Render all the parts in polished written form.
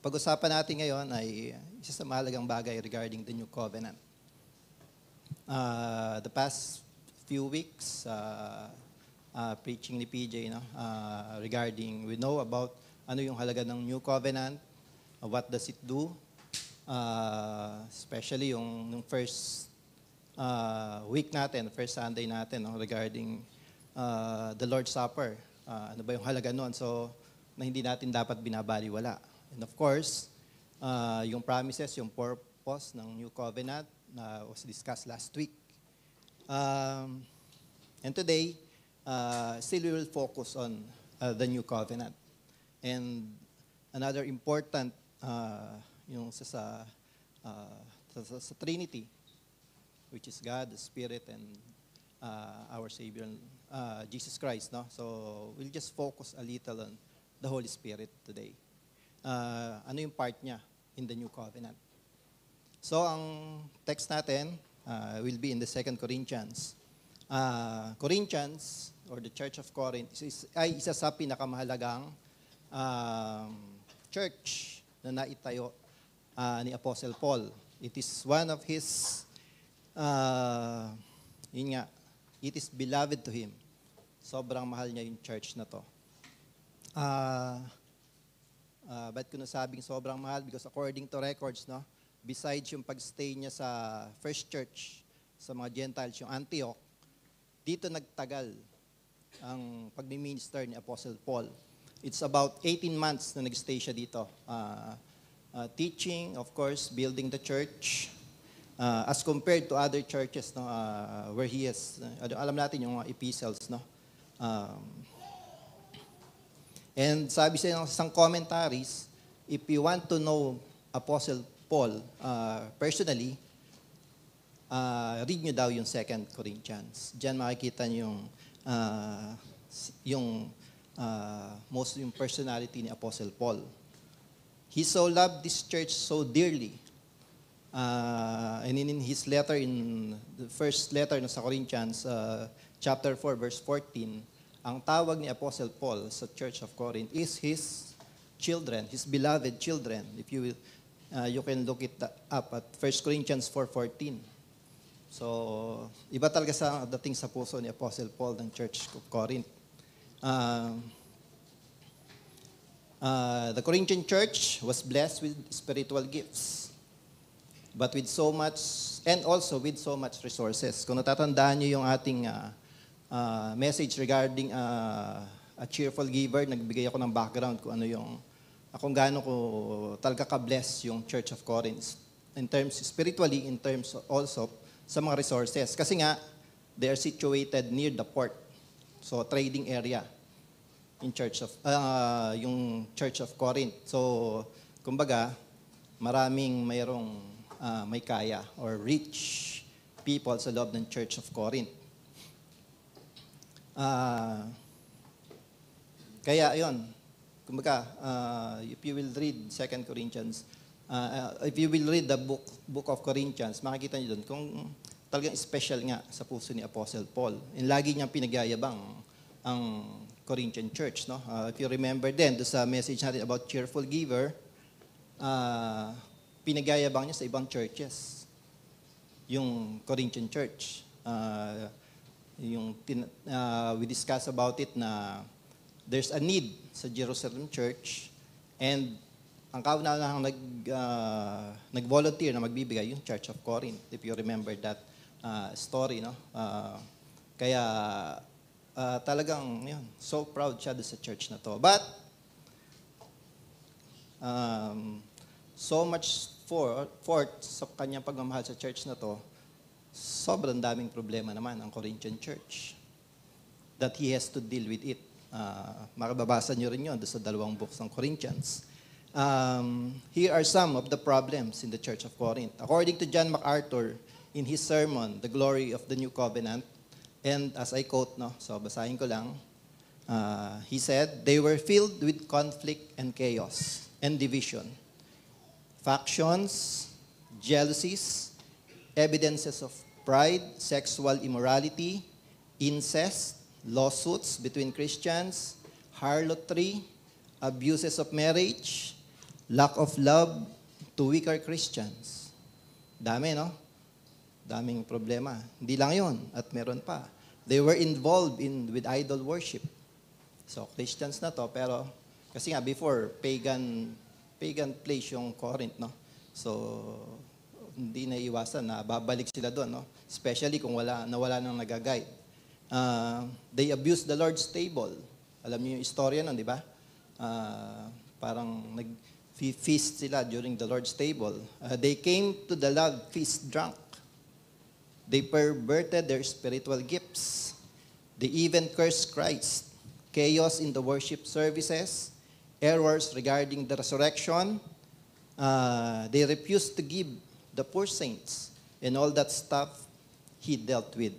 pag-usapan natin ngayon ay isa sa mahalagang bagay regarding the new covenant. The past few weeks, preaching ni PJ, regarding, we know about ano yung halaga ng new covenant, what does it do, especially yung first week natin, first Sunday natin, regarding the Lord's Supper. Ano ba yung halaga nun? So, na hindi natin dapat binabaliwala. And of course, yung promises, yung purpose ng New Covenant was discussed last week. And today, still we will focus on the New Covenant. And another important, yung sa Trinity, which is God, the Spirit, and our Savior, Jesus Christ. No? So we'll just focus a little on the Holy Spirit today. Ano yung part niya in the New Covenant? So ang text natin will be in the 2 Corinthians. Corinthians, or the Church of Corinth, ay isa sa pinakamahalagang church na naitayo ni Apostle Paul. It is one of his, it is beloved to him. Sobrang mahal niya yung church na to. Ba't ko nasabing sobrang mahal? Because according to records, besides yung pagstay niya sa first church, sa mga Gentiles, yung Antioch, dito nagtagal ang pag-minister ni Apostle Paul. It's about 18 months na nag-stay siya dito. Teaching, of course, building the church, as compared to other churches where he has, alam natin yung mga epistles, and sabi sa isang commentaries, if you want to know Apostle Paul personally, read nyo daw yung 2 Corinthians. Diyan makikita nyo yung personality ni Apostle Paul. He so loved this church so dearly. And in his letter, in the first letter sa Corinthians, chapter 4, verse 14, ang tawag ni Apostle Paul sa Church of Corinth is his children, his beloved children. If you will, you can look it up at 1 Corinthians 4:14. So, iba talaga sa dating sa puso ni Apostle Paul ng Church of Corinth. The Corinthian church was blessed with spiritual gifts, but with so much, and also with so much resources. Kung natatandaan niyo yung ating message regarding a cheerful giver, nagbigay ako ng background kung ano yung, kung gaano ko talaga ka-bless yung Church of Corinth. In terms spiritually, in terms also sa mga resources. Kasi nga, they are situated near the port. So, trading area in yung Church of Corinth. So, kumbaga, maraming may kaya or rich people sa loob ng Church of Corinth. Kaya yun, kumbaga, if you will read 2 Corinthians, if you will read the book of Corinthians, makikita niyo doon kung talagang special nga sa puso ni Apostle Paul. And lagi niyang pinagyayabang ang Corinthian church. If you remember then, doon sa message natin about cheerful giver, pinagyayabang niya sa ibang churches. Yung Corinthian church. We discuss about it na there's a need sa Jerusalem church, and ang kauna-unahang nag-volunteer na magbibigay yung Church of Corinth, if you remember that story. Kaya talagang so proud siya sa church na to. But so much forth sa kanyang pagmamahal sa church na to, sobrang daming problema naman ang Corinthian church that he has to deal with it. Makababasa nyo rin yun sa 2 books ng Corinthians. Here are some of the problems in the Church of Corinth. According to John MacArthur, in his sermon, The Glory of the New Covenant, and as I quote, so basahin ko lang, he said, they were filled with conflict and chaos and division, factions, jealousies, evidences of pride, sexual immorality, incest, lawsuits between Christians, harlotry, abuses of marriage, Lack of love to weaker Christians. Dami, no? Daming problema. Hindi lang yun, at meron pa. They were involved with idol worship. So, Christians na to, pero kasi nga before, pagan place yung Corinth, no? So, hindi na iwasan na babalik sila doon, no? Especially kung nawala nang nag-guide. They abused the Lord's table. Alam niyo yung istorya nun, di ba? Parang nag-feast sila during the Lord's table. They came to the love feast drunk. They perverted their spiritual gifts. They even cursed Christ. Chaos in the worship services, errors regarding the resurrection. They refused to give the poor saints and all that stuff he dealt with.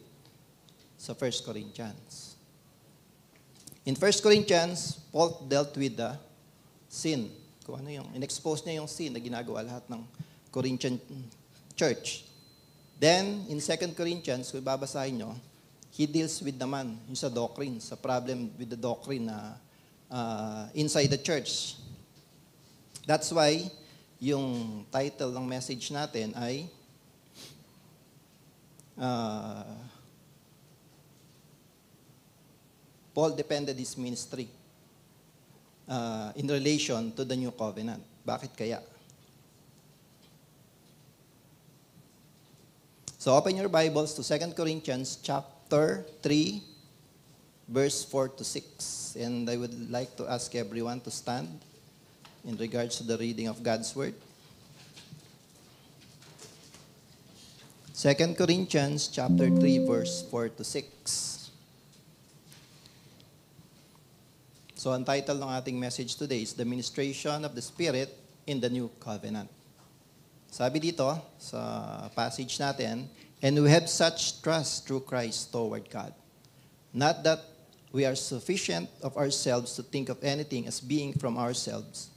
Sa 1 Corinthians. In 1 Corinthians, Paul dealt with the sin. Kung ano yung, in-expose niya yung sin na ginagawa lahat ng Corinthian church. Then, in 2 Corinthians, kung babasahin nyo, he deals with naman yung sa doctrine, sa problem with the doctrine na inside the church. That's why, yung title ng message natin ay Paul defended his ministry in relation to the new covenant. Bakit kaya? So open your Bibles to 2 Corinthians chapter 3, verse 4 to 6. And I would like to ask everyone to stand in regards to the reading of God's Word. 2 Corinthians chapter 3, verse 4 to 6. So ang title ng ating message today is The Ministration of the Spirit in the New Covenant. Sabi dito sa passage natin, and we have such trust through Christ toward God. Not that we are sufficient of ourselves to think of anything as being from ourselves,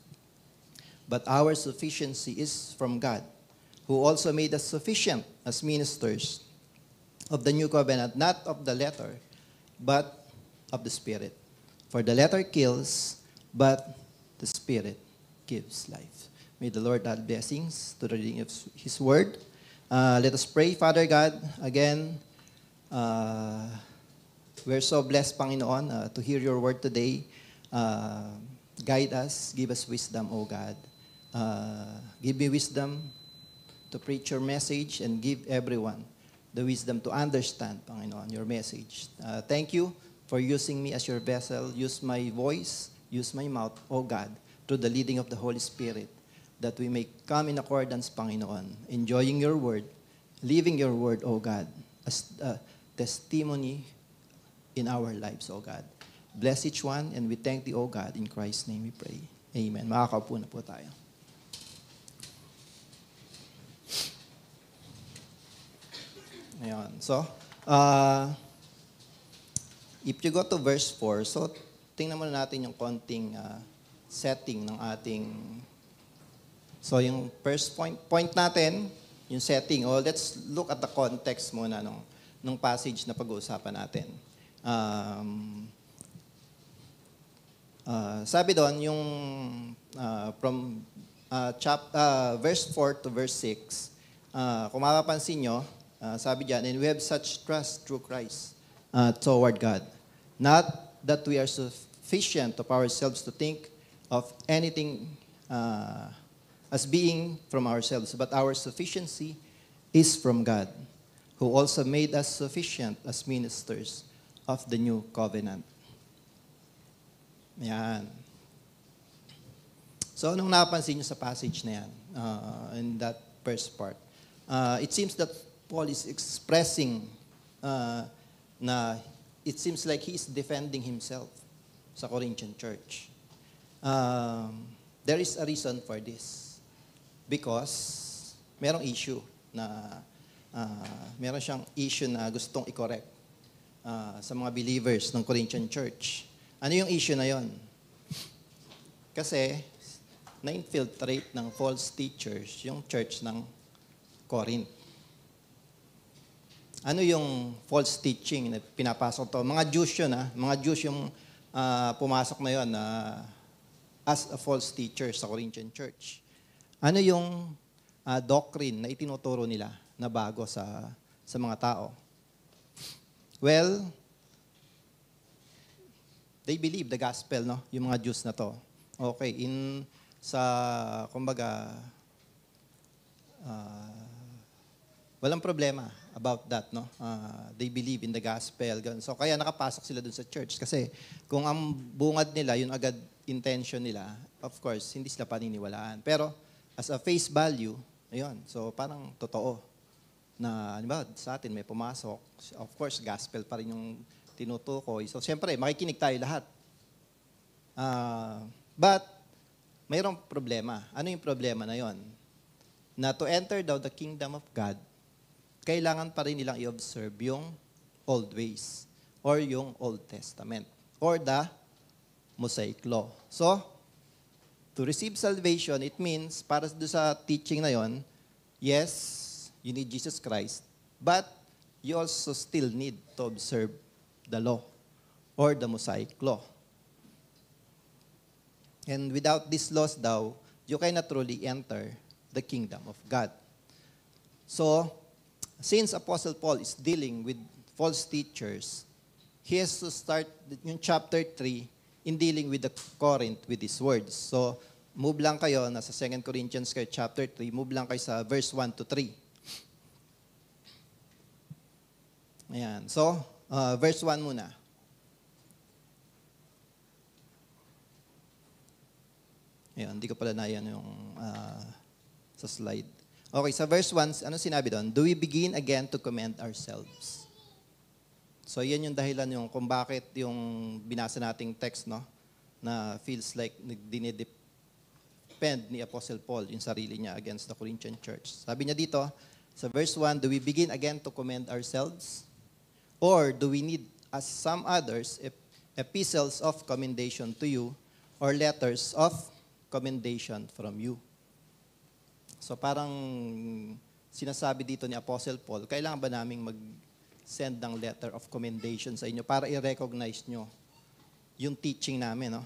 but our sufficiency is from God, who also made us sufficient as ministers of the new covenant, not of the letter, but of the Spirit. For the letter kills, but the Spirit gives life. May the Lord add blessings to the reading of His Word. Let us pray. Father God, again, we're so blessed, Panginoon, to hear your word today. Guide us, give us wisdom, O God. Give me wisdom to preach your message and give everyone the wisdom to understand, Panginoon, your message. Thank you for using me as your vessel. Use my voice, use my mouth, O God, through the leading of the Holy Spirit, that we may come in accordance, Panginoon, enjoying your word, living your word, O God, as a testimony in our lives, O God. Bless each one, and we thank thee, O God. In Christ's name we pray. Amen. Makakaupo na po tayo. Ayan. So, if you go to verse 4, so tingnan muna natin yung konting setting ng ating. So yung first point natin, yung setting. Oh, let's look at the context muna nung passage na pag-uusapan natin. Sabi doon, yung from verse 4 to verse 6, kung mapapansin nyo, sabi dyan, and we have such trust through Christ toward God. Not that we are sufficient of ourselves to think of anything as being from ourselves, but our sufficiency is from God, who also made us sufficient as ministers of the new covenant. Yan. So, nung napansin nyo sa passage na yan, in that first part, it seems that Paul is expressing na it seems like he is defending himself sa Corinthian church. There is a reason for this. Because merong issue na meron siyang issue na gustong i-correct sa mga believers ng Corinthian church. Ano yung issue na yon? Kasi na-infiltrate ng false teachers yung church ng Corinth. Ano yung false teaching na pinapasok to? Mga Jews yun, mga Jews yung pumasok na yun na as a false teacher sa Corinthian church. Ano yung doctrine na itinuturo nila na bago sa mga tao? Well, they believe the gospel, no? Yung mga Jews na to. Okay, kumbaga, walang problema about that, no? They believe in the gospel. Ganun. So, kaya nakapasok sila dun sa church. Kasi kung ang bungad nila, yun agad intention nila, of course, hindi sila paniniwalaan. Pero, as a face value, ayun, so parang totoo na, ba, sa atin may pumasok. Of course, gospel pa rin yung tinutukoy. So, siyempre, makikinig tayo lahat. But, mayroong problema. Ano yung problema na yon? Na to enter daw the kingdom of God, kailangan pa rin nilang i-observe yung old ways or yung Old Testament or the Mosaic Law. So, to receive salvation, it means, para sa teaching na yon, yes, you need Jesus Christ, but you also still need to observe the law or the Mosaic Law. And without these laws daw, you cannot truly enter the kingdom of God. So, since Apostle Paul is dealing with false teachers, he has to start yung chapter 3 in dealing with the Corinth with these words. So, move lang kayo, nasa 2 Corinthians kayo, chapter 3, move lang kayo sa verse 1 to 3. Ayan. So, verse 1 muna. Ayan, hindi ko pala na yan yung sa slide. Okay, sa verse 1, ano sinabi doon? Do we begin again to commend ourselves? So, yan yung dahilan yung kung bakit yung binasa nating text, no? Na feels like dinidepend ni Apostle Paul yung sarili niya against the Corinthian church. Sabi niya dito, sa verse 1, do we begin again to commend ourselves? Or do we need, as some others, epistles of commendation to you or letters of commendation from you? So parang sinasabi dito ni Apostle Paul, kailangan ba naming mag-send ng letter of commendation sa inyo para i-recognize nyo yung teaching namin, no?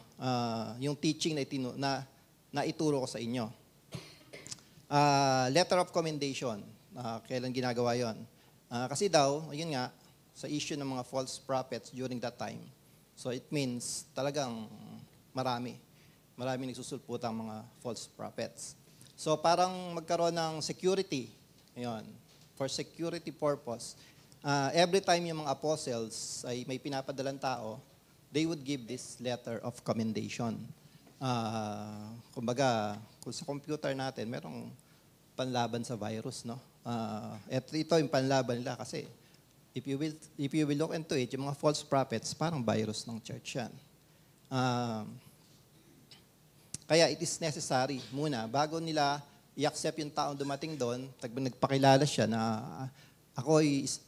Yung teaching na ituro ko sa inyo. Letter of commendation, kailan ginagawa yon? Kasi daw, yun nga, sa issue ng mga false prophets during that time. So it means talagang marami nagsusulput ang mga false prophets. So parang magkaroon ng security, ayun, for security purpose. Every time yung mga apostles ay may pinapadalang tao, they would give this letter of commendation. Kumbaga, kung sa computer natin, merong panlaban sa virus, no? Ito yung panlaban nila kasi if you will look into it, yung mga false prophets, parang virus ng church yan. Kaya it is necessary muna, bago nila i-accept yung taong dumating doon, nagpakilala siya na ako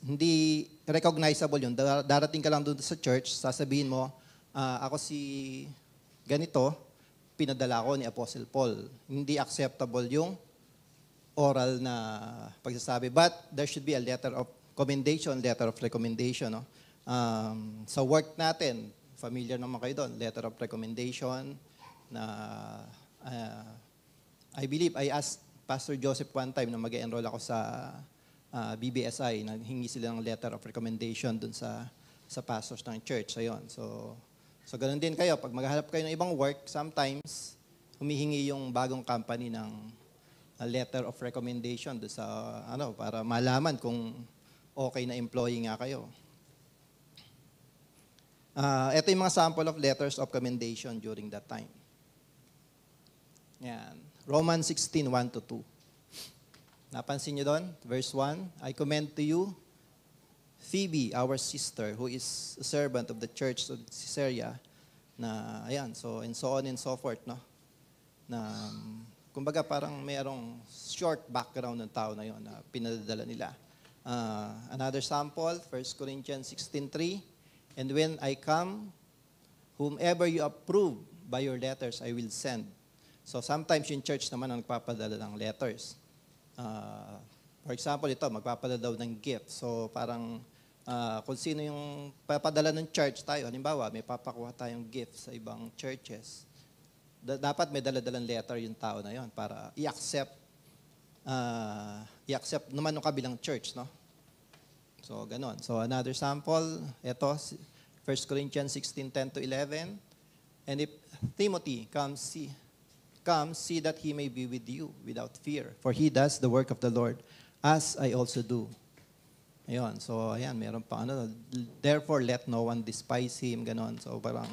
hindi recognizable yun. Darating ka lang doon sa church, sasabihin mo, ako si ganito, pinadala ko ni Apostle Paul. Hindi acceptable yung oral na pagsasabi. But there should be a letter of commendation, letter of recommendation. No? Sa work natin, familiar naman kayo doon, letter of recommendation na I believe I asked Pastor Joseph one time na mag-enroll ako sa BBSI, na hingi sila ng letter of recommendation doon sa pastors ng church. Ayun. So ganun din kayo. Pag maghahanap kayo ng ibang work, sometimes humihingi yung bagong company ng letter of recommendation doon sa para malaman kung okay na employee nga kayo. Ito yung mga sample of letters of commendation during that time. Yan. Romans 16, 1-2. Napansin nyo doon? Verse 1, I commend to you Phoebe, our sister, who is a servant of the church of Caesarea, na, ayan, so, and so on and so forth, no? Na, kumbaga, parang mayroong short background ng tao na yon na pinadala nila. Another sample, 1 Corinthians 16:3, and when I come, whomever you approve by your letters, I will send. So sometimes yung church naman ang nagpapadala ng letters. For example, ito, magpapadala daw ng gift. So parang kung sino yung papadala ng church tayo, halimbawa, may papakuha tayong gift sa ibang churches. dapat may daladalang letter yung tao na yon para i-accept naman ng kabilang church, no? So, ganon. So, another sample, ito, 1 Corinthians 16:10 to 11. And if Timothy comes, see that he may be with you without fear, for he does the work of the Lord, as I also do. Ayun, so ayan, meron pa therefore let no one despise him, ganon. So parang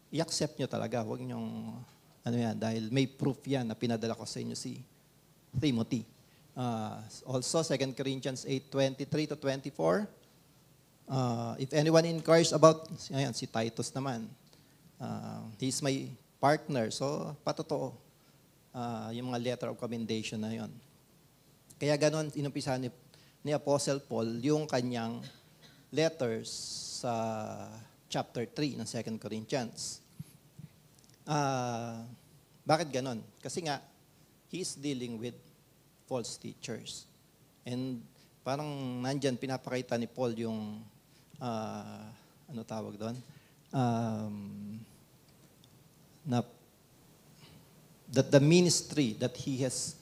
i-accept nyo talaga, huwag nyong, dahil may proof yan na pinadala ko sa inyo si Timothy. Also, 2 Corinthians 8:23 to 24. If anyone inquires about, ayan, si Titus naman, he's my partner, so patotoo. Yung mga letter of commendation na yon. Kaya ganon, inumpisahan ni Apostle Paul yung kanyang letters sa chapter 3 ng 2 Corinthians. Bakit ganon? Kasi nga, he's dealing with false teachers. And parang nandyan pinapakita ni Paul yung, ano tawag doon? That the ministry that he has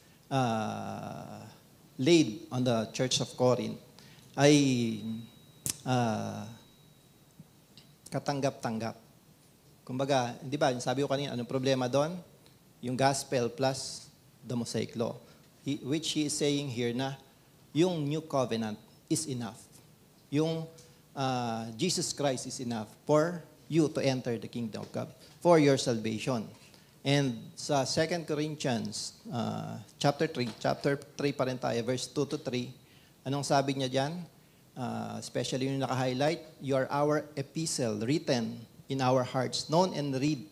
laid on the Church of Corinth ay katanggap-tanggap. Kumbaga, di ba, sabi ko kanina, anong problema doon? Yung gospel plus the Mosaic law. Which he is saying here na yung new covenant is enough. Yung Jesus Christ is enough for you to enter the kingdom of God, for your salvation. And sa 2 Corinthians, chapter 3 pa rin tayo, verse 2 to 3, anong sabi niya dyan? Especially yung naka-highlight, you are our epistle, written in our hearts, known and read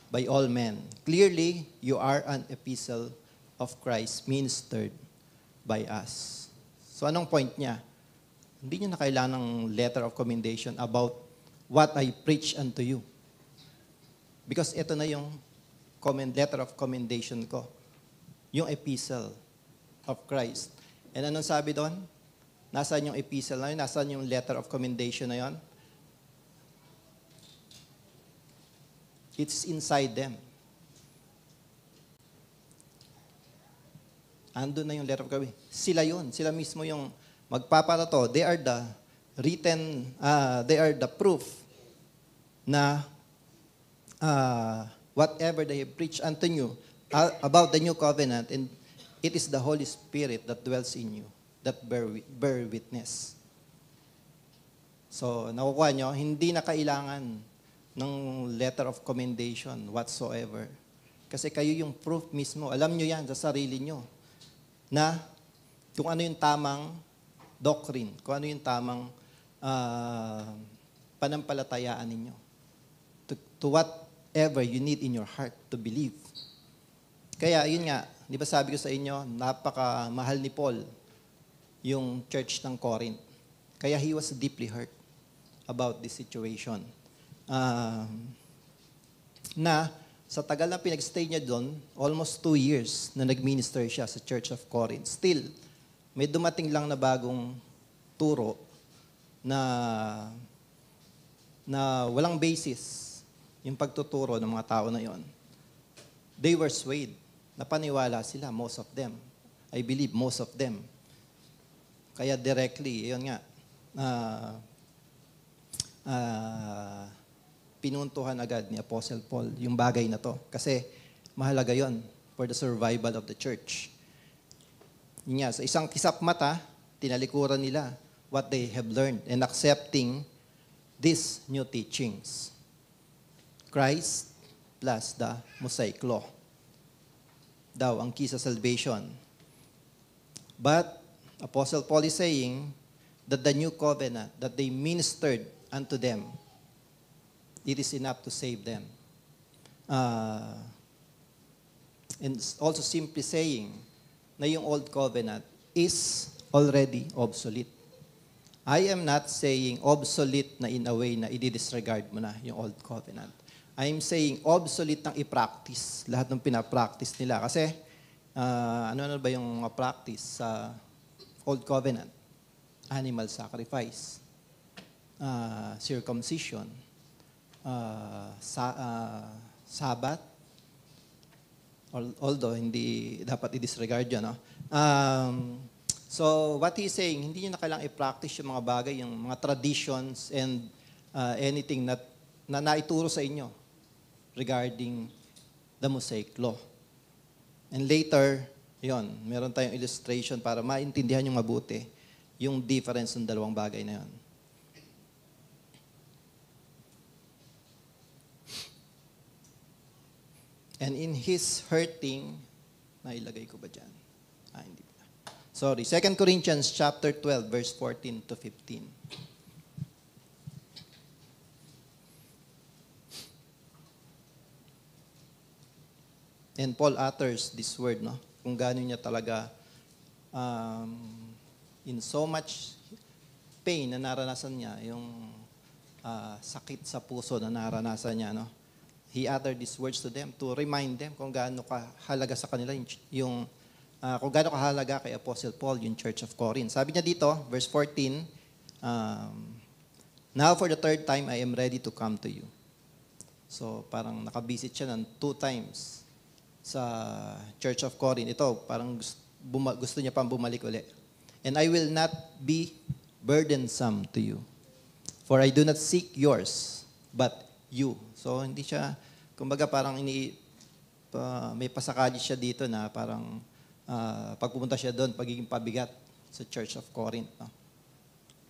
by all men. Clearly, you are an epistle of Christ, ministered by us. So anong point niya? Hindi niyo na kailangan ng letter of commendation about what I preach unto you. Because ito na yung letter of commendation ko. Yung epistle of Christ. And anong sabi doon? Nasaan yung epistle na yun? Nasaan yung letter of commendation na yun? It's inside them. Andun na yung letter of commendation. Sila yun. Sila mismo yung magpaparato. They are the written, they are the proof na whatever they preach unto you about the new covenant, and it is the Holy Spirit that dwells in you, that bear witness. So, nakukuha nyo, hindi na kailangan ng letter of commendation whatsoever. Kasi kayo yung proof mismo. Alam nyo yan sa sarili nyo na kung ano yung tamang doctrine, kung ano yung tamang panampalatayaan ninyo. To whatever you need in your heart to believe. Kaya, yun nga, di ba sabi ko sa inyo, napakamahal ni Paul yung church ng Corinth. Kaya he was deeply hurt about this situation. Na sa tagal na pinagstay niya doon, almost 2 years na nag-minister siya sa Church of Corinth. Still, may dumating lang na bagong turo na walang basis yung pagtuturo ng mga tao na yon. They were swayed. Napaniwala sila, most of them. I believe most of them. Kaya directly, yun nga, pinuntuhan agad ni Apostle Paul yung bagay na to. Kasi mahalaga yon for the survival of the church. Yun nga, sa isang kisap mata, tinalikuran nila what they have learned and accepting these new teachings. Christ plus the Mosaic law daw ang key sa salvation. But Apostle Paul is saying that the new covenant that they ministered unto them, it is enough to save them. And also simply saying na yung old covenant is already obsolete. I am not saying obsolete na in a way na i-disregard mo na yung old covenant. I'm saying obsolete ng i-practice. Lahat ng pinapractice nila. Kasi, ano ba yung practice sa Old Covenant? Animal sacrifice, circumcision, Sabbath, Although, hindi dapat i-disregard yun. No? So, what he's saying, hindi nyo na kailangang i-practice yung mga bagay, yung mga traditions and anything na naituro sa inyo regarding the Mosaic Law. And later, yon, meron tayong illustration para maintindihan yung mabuti yung difference ng dalawang bagay na yon. And in his hurting, nailagay ko ba dyan? Hindi pa. Sorry, 2 Corinthians chapter 12, verse 14 to 15. And Paul utters this word, no? Kung gaano niya talaga in so much pain na naranasan niya, yung sakit sa puso na naranasan niya, no? He uttered these words to them to remind them kung gaano kahalaga sa kanila yung kung gaano kahalaga kay Apostle Paul yung Church of Corinth. Sabi niya dito, verse 14, now for the third time I am ready to come to you. So parang nakabisit siya ng 2 times sa Church of Corinth. Ito, parang gusto niya pang bumalik ulit. And I will not be burdensome to you. For I do not seek yours, but you. So, hindi siya, kumbaga parang may pasakali siya dito na parang pag pumunta siya doon, pagiging pabigat sa Church of Corinth. No?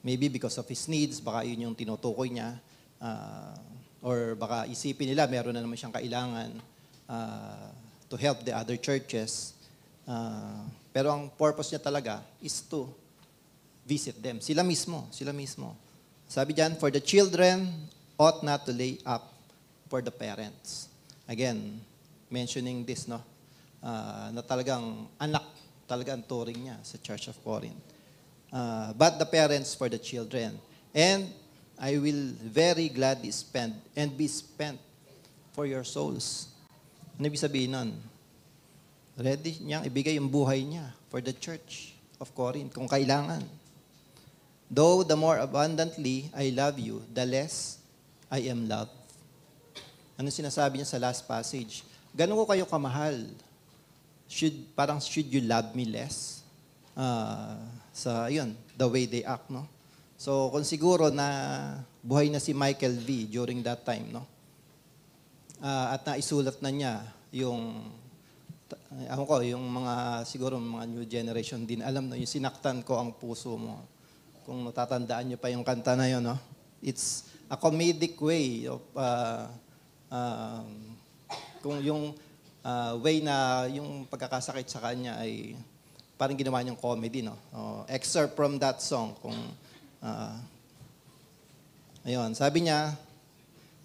Maybe because of his needs, baka yun yung tinutukoy niya. Or baka isipin nila, meron na naman siyang kailangan to help the other churches. Pero ang purpose niya talaga is to visit them. Sila mismo. Sabi diyan, for the children ought not to lay up for the parents. Again, mentioning this, no? Na talagang anak, talaga ang turing niya sa Church of Corinth. But the parents for the children. And I will very gladly spend and be spent for your souls. Ano ibig sabihin nun? Ready niyang ibigay yung buhay niya for the Church of Corinth kung kailangan. Though the more abundantly I love you, the less I am loved. Ano sinasabi niya sa last passage? Ganun ko kayo kamahal. Should you love me less? The way they act, no? So, kung siguro na buhay na si Michael V. during that time, no? At naisulat na niya yung siguro mga new generation din, alam na yung sinaktan ko ang puso mo. Kung natatandaan niyo pa yung kanta na yun, no? It's a comedic way of, kung yung way na yung pagkakasakit sa kanya ay parang ginawa niyang comedy, no? Excerpt from that song. Ayun, sabi niya,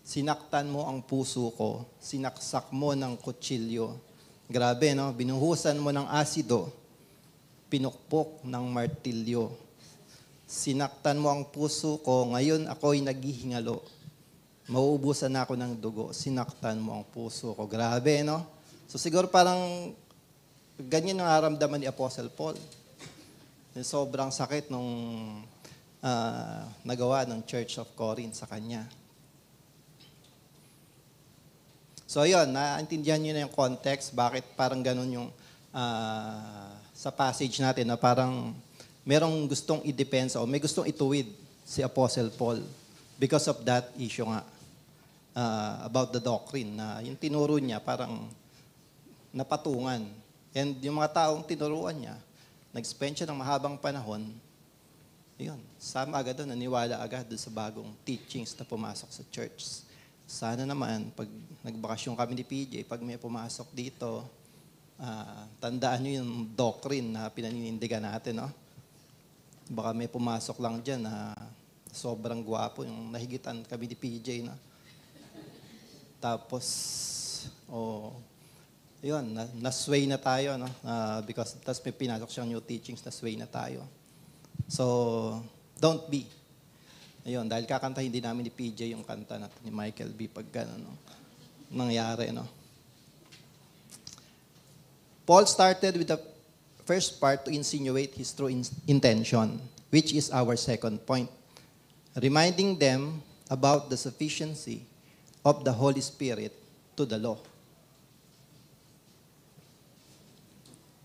sinaktan mo ang puso ko, sinaksak mo ng kutsilyo. Grabe, no? Binuhusan mo ng asido, pinukpok ng martilyo. Sinaktan mo ang puso ko, ngayon ako'y naghihingalo. Mauubusan ako ng dugo, sinaktan mo ang puso ko. Grabe, no? So siguro parang ganyan ang naramdaman ni Apostle Paul. Sobrang sakit nung nagawa ng Church of Corinth sa kanya. So yun, naintindihan nyo na yung context, bakit parang ganun yung sa passage natin na parang merong gustong i-depensa o may gustong ituwid si Apostle Paul because of that issue nga about the doctrine na yung tinuro niya parang napatungan. And yung mga taong tinuruan niya, nag-spend siya ng mahabang panahon, yun, sama agad doon, naniwala agad doon sa bagong teachings na pumasok sa church. Sana naman, pag nagbakasyon kami ni PJ, pag may pumasok dito, tandaan nyo yung doctrine na pinaninindigan natin, no? Baka may pumasok lang dyan na sobrang gwapo, yung nahigitan kami ni PJ, no? Tapos, yun, na-sway na tayo, no? Because tas may pinasok siyang new teachings, na-sway na tayo. So, don't be. Ayun, dahil kakantahin din namin ni PJ yung kanta natin ni Michael B. pag gano'n, no? Nangyari, no? Paul started with the first part to insinuate his true intention, which is our second point, reminding them about the sufficiency of the Holy Spirit to the law.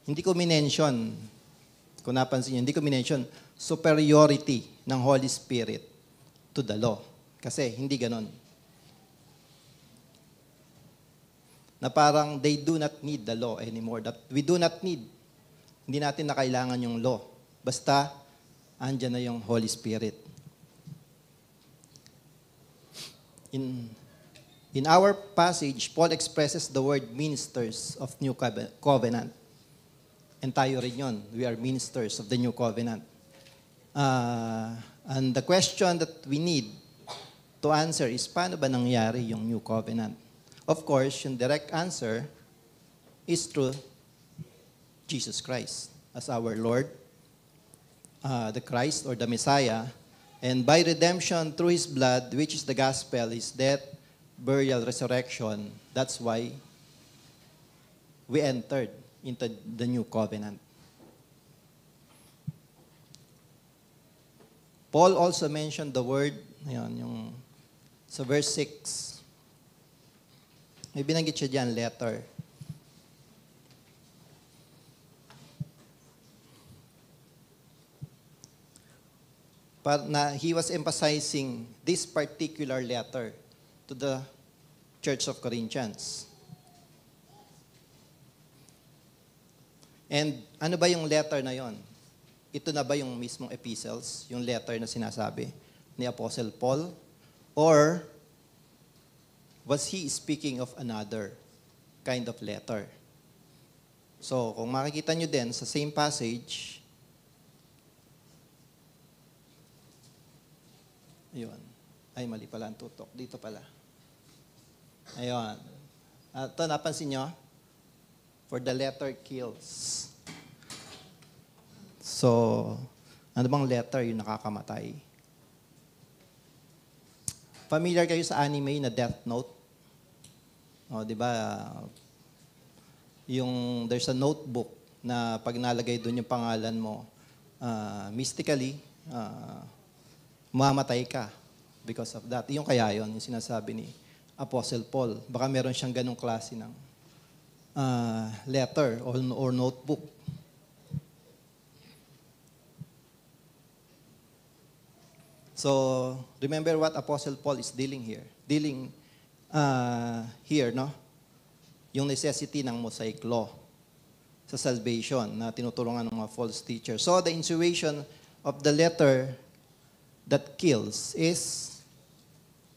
Hindi ko minention, kung napansin nyo, hindi ko minention superiority ng Holy Spirit to the law. Kasi hindi ganon. Na parang they do not need the law anymore. That we do not need. Hindi natin na kailangan yung law. Basta, andyan na yung Holy Spirit. In our passage, Paul expresses the word ministers of New Covenant. And tayo rin yun. We are ministers of the New Covenant. And the question that we need to answer is, paano ba nangyari yung New Covenant? Of course, yung direct answer is through Jesus Christ as our Lord, the Christ or the Messiah. And by redemption through His blood, which is the gospel, His death, burial, resurrection, that's why we entered into the new covenant. Paul also mentioned the word, yung sa verse 6. May binanggit siya dyan, letter. He was emphasizing this particular letter to the Church of Corinthians. And ano ba yung letter na yon? Ito na ba yung mismong epistles, yung letter na sinasabi ni Apostle Paul? Or was he speaking of another kind of letter? So, kung makikita nyo din sa same passage, ayun. Ay, mali pala ang tutok. Dito pala. Ayun. Ito, napansin nyo? For the letter kills. So, ano bang letter yung nakakamatay? Familiar kayo sa anime na Death Note? O, di ba? There's a notebook na pag nalagay doon yung pangalan mo, mystically, mamatay ka because of that. Yung kaya yun, yung sinasabi ni Apostle Paul. Baka meron siyang ganong klase ng letter or notebook. So, remember what Apostle Paul is dealing here, no? Yung necessity ng Mosaic law sa salvation na tinutulungan ng mga false teachers. So, the insinuation of the letter that kills is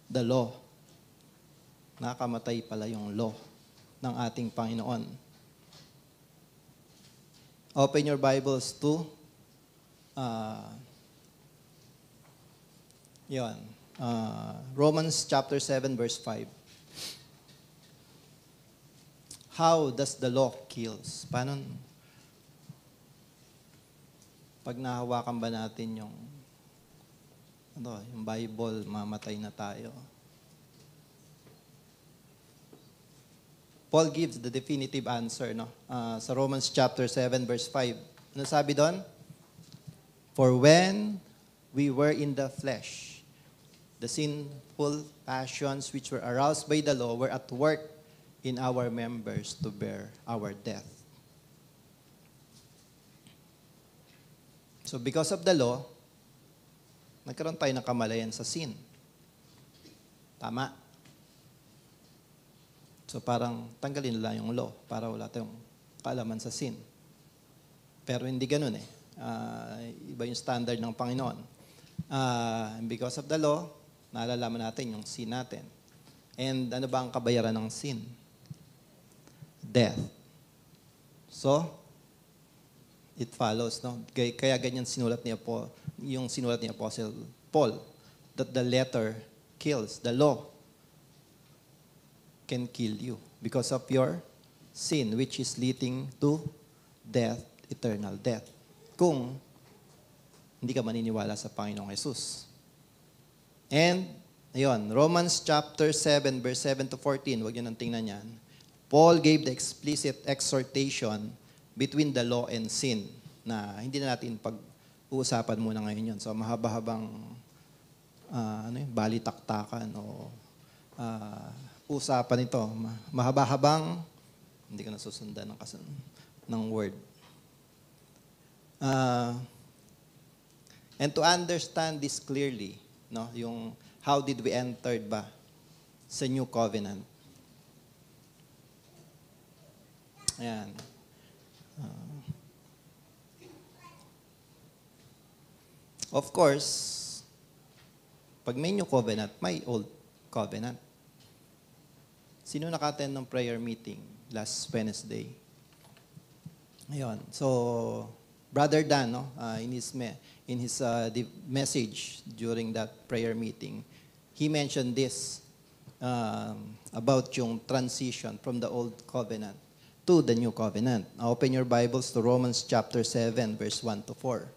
the law. Nakamatay pala yung law ng ating Panginoon. Open your Bibles to Romans chapter 7 verse 5. How does the law kills? Paano pag nahawakan ba natin yung Bible, mamatay na tayo? Paul gives the definitive answer, no? Sa Romans chapter 7 verse 5. Ano sabi doon? For when we were in the flesh, the sinful passions which were aroused by the law were at work in our members to bear our death. So because of the law, nagkaroon tayo ng kamalayan sa sin. Tama? So parang tanggalin nila yung law para wala tayong kaalaman sa sin. Pero hindi ganun eh. Iba yung standard ng Panginoon. Because of the law, naalalaman natin yung sin natin. And ano ba ang kabayaran ng sin? Death. So, it follows, no? Kaya ganyan sinulat ni Apostle Paul, that the letter kills. The law can kill you because of your sin, which is leading to death, eternal death. Kung hindi ka maniniwala sa Panginoong Jesus. And, ayun, Romans chapter 7, verse 7 to 14, huwag nyo nang tingnan yan. Paul gave the explicit exhortation between the law and sin na hindi na natin pag-uusapan muna ngayon yun. So, mahaba-habang balitaktakan o usapan ito. Mahaba-habang, hindi ko nasusundan ng word. Uh, and to understand this clearly, no, yung how did we enter ba sa new covenant? Ayan. Of course, pag may new covenant, may old covenant. Sino naka-attend ng prayer meeting last Wednesday? Ayun. So, Brother Dan, no, in his message during that prayer meeting, he mentioned this about yung transition from the old covenant to the new covenant. Now, open your Bibles to Romans chapter 7, verse 1 to 4.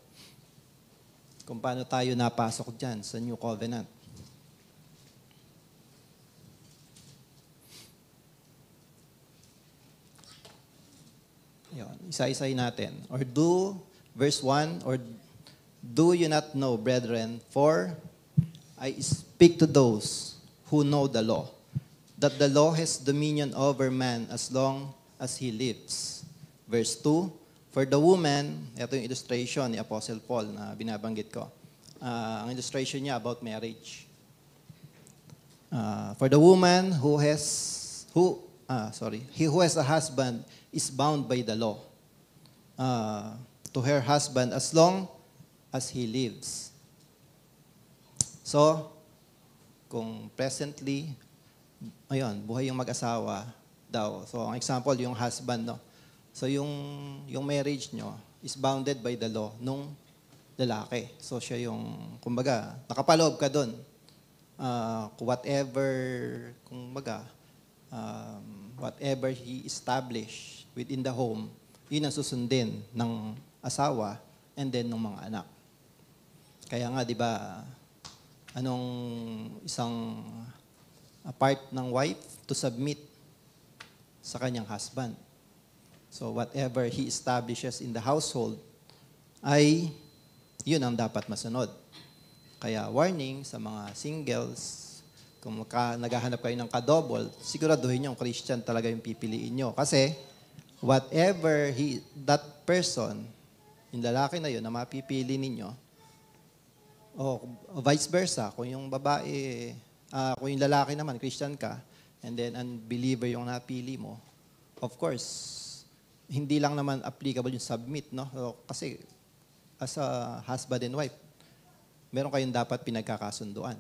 Kung paano tayo napasok dyan sa new covenant. Yun, isa-isay natin. Verse 1, or do you not know, brethren, for I speak to those who know the law, that the law has dominion over man as long as he lives. Verse 2, for the woman, ito yung illustration ni Apostle Paul na binabanggit ko. Ang illustration niya about marriage. For the woman who has a husband is bound by the law to her husband as long as he lives. So, kung presently, buhay yung mag-asawa daw. So, ang example, yung husband, no? So, yung marriage nyo is bounded by the law nung lalaki. So, siya yung, kumbaga, nakapaloob ka dun. Whatever he established within the home, yun ang susundin ng asawa and then ng mga anak. Kaya nga, di ba, anong isang part ng wife to submit sa kanyang husband. So whatever he establishes in the household ay yun ang dapat masunod. Kaya warning sa mga singles, kung naghahanap kayo ng kadouble, siguraduhin yung Christian talaga yung pipiliin nyo. Kasi whatever that person, yung lalaki na yun na mapipili ninyo, o vice versa, kung yung babae, kung yung lalaki naman, Christian ka, and then unbeliever yung napili mo, of course, hindi lang naman applicable yung submit, no? So, kasi as a husband and wife, meron kayong dapat pinagkakasunduan.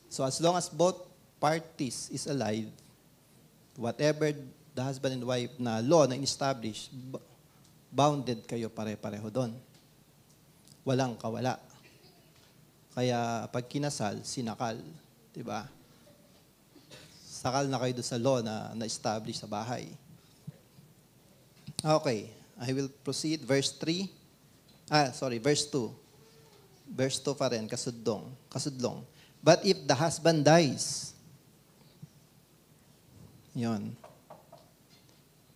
So as long as both parties is alive, whatever the husband and wife na law na in-establish, bounded kayo pare-pareho doon. Walang kawala. Kaya pag kinasal, sinakal. Diba? Sakal na kayo doon sa law na na-establish sa bahay. Okay. I will proceed. Verse 2. Verse 2 pa rin, kasudlong. But if the husband dies,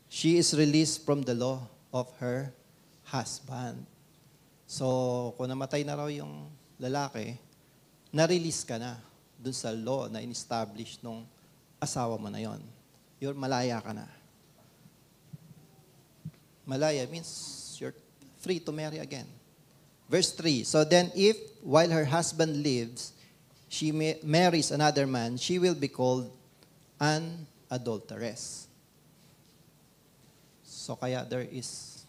she is released from the law of her husband. So, kung namatay na raw yung lalaki, na-release ka na dun sa law na in-establish nung asawa mo na yon. Malaya ka na. Malaya means you're free to marry again. Verse 3, so then if, while her husband lives, she marries another man, she will be called an adulteress. So kaya there is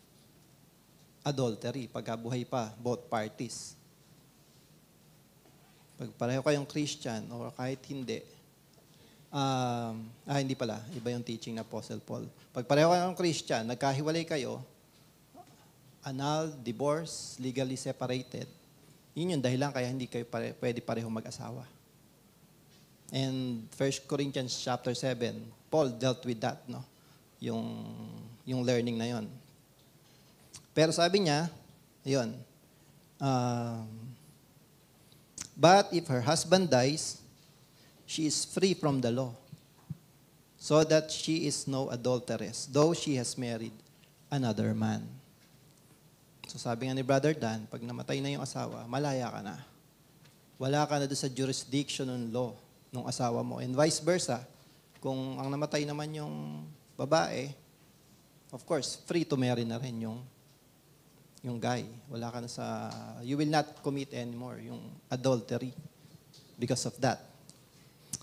adultery pagka buhay pa, both parties. Pag pareho kayong Christian or kahit hindi, hindi pala, iba yung teaching na Apostle Paul. Pag pareho kayong Christian, nagkahiwalay kayo, annul, divorce, legally separated, yun yung dahilan kaya hindi kayo pwede pareho mag-asawa. And 1 Corinthians chapter 7, Paul dealt with that, no? Yung learning na yon. Pero sabi niya, but if her husband dies, she is free from the law, so that she is no adulteress, though she has married another man. So sabi nga ni Brother Dan, pag namatay na yung asawa, malaya ka na. Wala ka na doon sa jurisdiction ng law ng asawa mo. And vice versa, kung ang namatay naman yung babae, of course, free to marry na rin yung yung guy. Wala ka na sa, you will not commit anymore yung adultery because of that.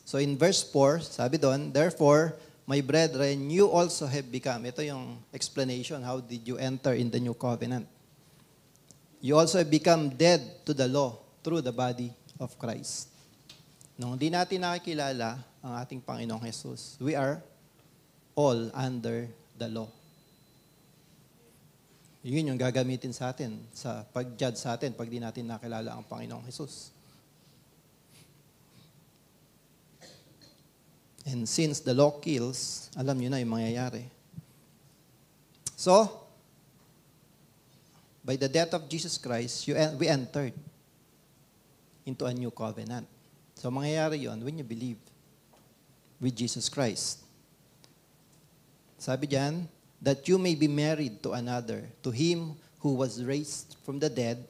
So in verse 4, sabi doon, therefore, my brethren, you also have become. Ito yung explanation, how did you enter in the new covenant? You also have become dead to the law through the body of Christ. Nung hindi natin nakikilala ang ating Panginoong Jesus, we are all under the law. Yun yung gagamitin sa atin, sa pag-judge sa atin pag di natin nakilala ang Panginoong Jesus. And since the law kills, alam nyo na yung mangyayari. So, by the death of Jesus Christ, we entered into a new covenant. So, mangyayari yun when you believe with Jesus Christ. Sabi diyan, that you may be married to another, to him who was raised from the dead,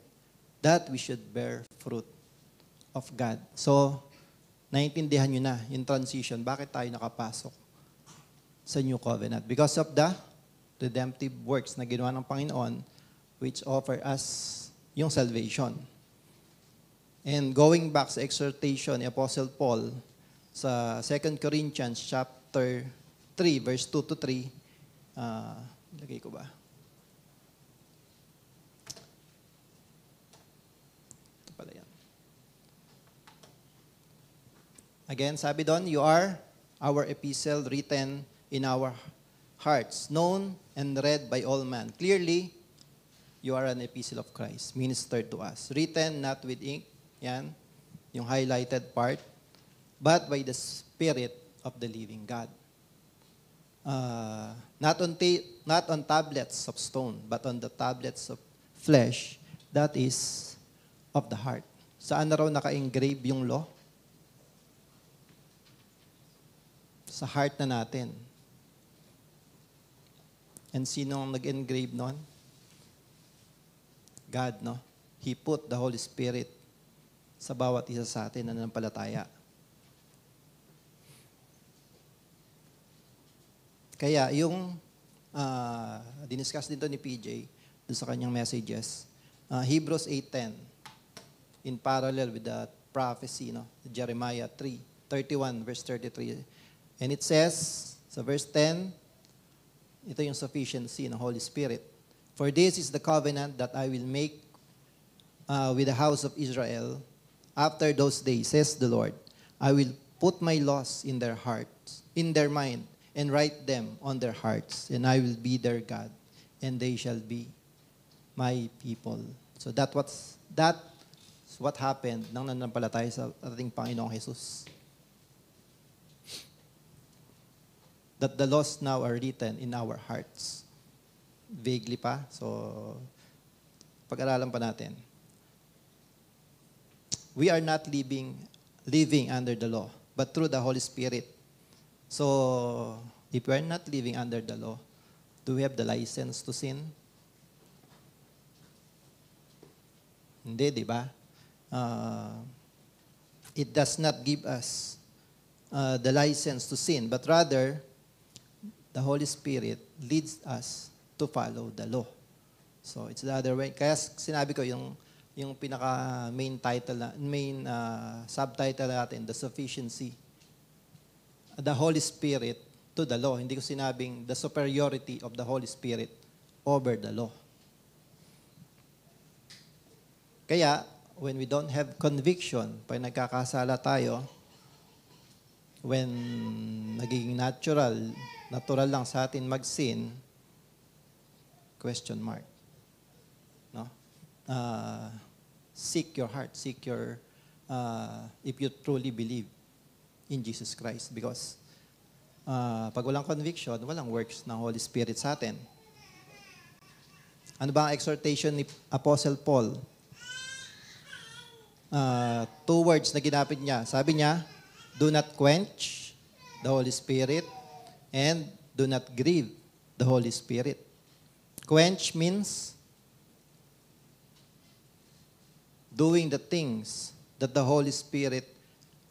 that we should bear fruit of God. So, naintindihan nyo na yung transition, bakit tayo nakapasok sa New Covenant? Because of the redemptive works na ginawa ng Panginoon, which offer us yung salvation. And going back sa exhortation ni Apostle Paul sa 2 Corinthians chapter 3, verse 2 to 3, lagay ko ba? Ito pala yan. Again, sabi doon, you are our epistle written in our hearts, known and read by all men. Clearly, you are an epistle of Christ, ministered to us. Written not with ink, yan, yung highlighted part, but by the Spirit of the living God. Not on tablets of stone, but on the tablets of flesh, that is of the heart. Saan na raw naka-engrave yung law? Sa heart na natin. And sino ang nag-engrave nun? God, no? He put the Holy Spirit sa bawat isa sa atin na nanampalataya. Kaya yung diniscuss dito ni PJ doon sa kanyang messages, Hebrews 8:10, in parallel with the prophecy, no? Jeremiah 3:31, verse 33. And it says, sa verse 10, ito yung sufficiency ng Holy Spirit. For this is the covenant that I will make with the house of Israel after those days, says the Lord. I will put my laws in their hearts, in their mind, and write them on their hearts, and I will be their God, and they shall be my people. So that's what happened nang nanampalataya sa ating Panginoong Jesus. That the laws now are written in our hearts. Vaguely pa, so pag-aralan pa natin. We are not living under the law, but through the Holy Spirit. So, if we are not living under the law, do we have the license to sin? Hindi, di ba? It does not give us the license to sin, but rather, the Holy Spirit leads us to follow the law. So, it's the other way. Kaya sinabi ko yung pinaka main title, subtitle natin, the sufficiency. The Holy Spirit to the law. Hindi ko sinabing the superiority of the Holy Spirit over the law. Kaya, when we don't have conviction, pag nagkakasala tayo, when nagiging natural lang sa atin mag-sin, question mark. No? Seek your heart, if you truly believe in Jesus Christ. Because pag walang conviction, walang works ng Holy Spirit sa atin. Ano ba ang exhortation ni Apostle Paul? 2 words na ginapit niya. Sabi niya, do not quench the Holy Spirit and do not grieve the Holy Spirit. Quench means doing the things that the Holy Spirit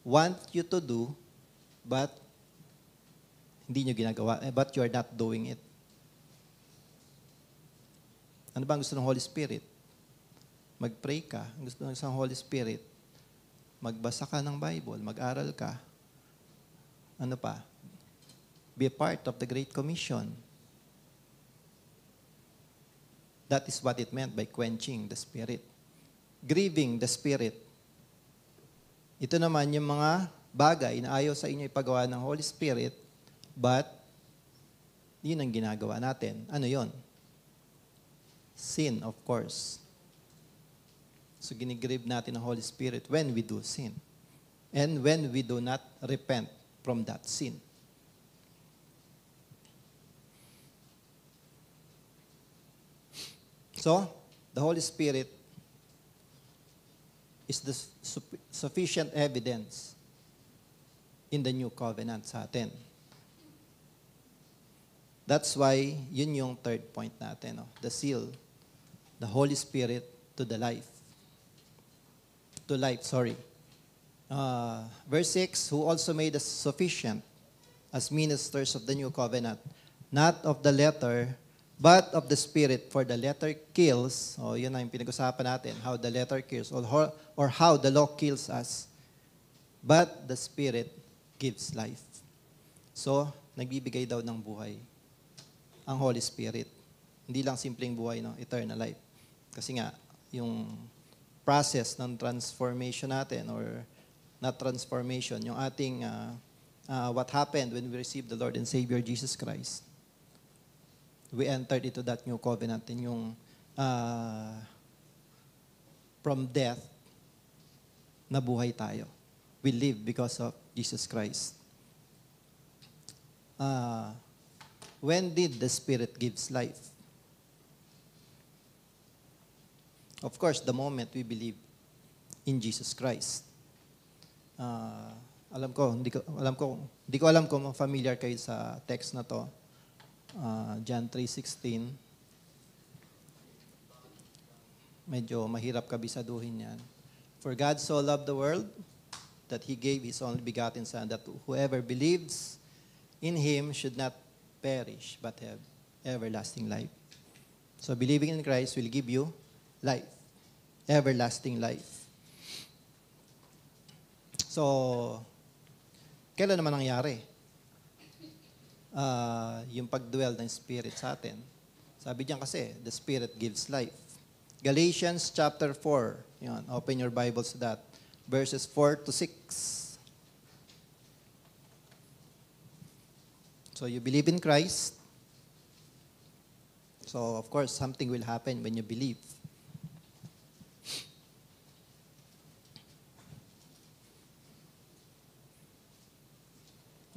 want you to do, but hindi nyo ginagawa, but you are not doing it. Ano ba ang gusto ng Holy Spirit? Mag-pray ka. Ang gusto ng isang Holy Spirit, magbasa ka ng Bible, mag-aral ka. Ano pa? Be a part of the Great Commission. That is what it meant by quenching the Spirit. Grieving the Spirit. Ito naman yung mga bagay na ayaw sa inyo ipagawa ng Holy Spirit, but yun ang ginagawa natin. Ano yon? Sin, of course. So ginigrieve natin ang Holy Spirit when we do sin. And when we do not repent from that sin. So, the Holy Spirit is the sufficient evidence in the new covenant sa atin. That's why, yun yung third point natin. No? The seal, the Holy Spirit to the life. To life, sorry. Verse 6, who also made us sufficient as ministers of the new covenant, not of the letter, but of the Spirit, for the letter kills. O, yun na yung pinag-usapan natin, how the letter kills, or how the law kills us. But the Spirit gives life. So, nagbibigay daw ng buhay ang Holy Spirit. Hindi lang simpleng buhay, no? Eternal life. Kasi nga, yung process ng transformation natin, or not transformation, yung ating, what happened when we received the Lord and Savior Jesus Christ. We entered into that new covenant, in yung from death, nabuhay tayo. We live because of Jesus Christ. When did the Spirit gives life? Of course, the moment we believe in Jesus Christ. Hindi ko alam kung familiar kayo sa text na to. John 3:16. Medyo mahirap kabisaduhin yan. For God so loved the world that He gave His only begotten Son, that whoever believes in Him should not perish, but have everlasting life. So believing in Christ will give you life. Everlasting life. So, kailan naman nangyari? Yung pagdwell ng Spirit sa atin. Sabi diyan kasi, the Spirit gives life. Galatians chapter 4. Yan, open your Bibles to that. Verses 4 to 6. So you believe in Christ. So of course, something will happen when you believe.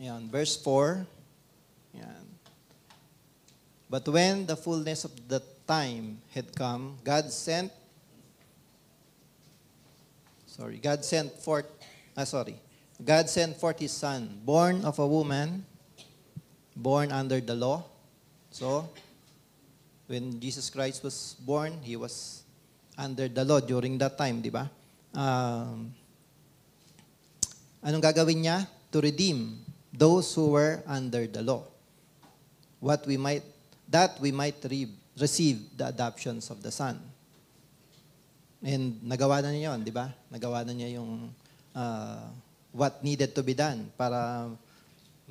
Yan, verse 4. Yan. But when the fullness of the time had come, God sent forth His Son, born of a woman, born under the law. So, when Jesus Christ was born, He was under the law during that time, di ba? Anong gagawin niya? To redeem those who were under the law. That we might receive the adoptions of the Son. And nagawa na niya yun, di ba? Nagawa na niya yung what needed to be done para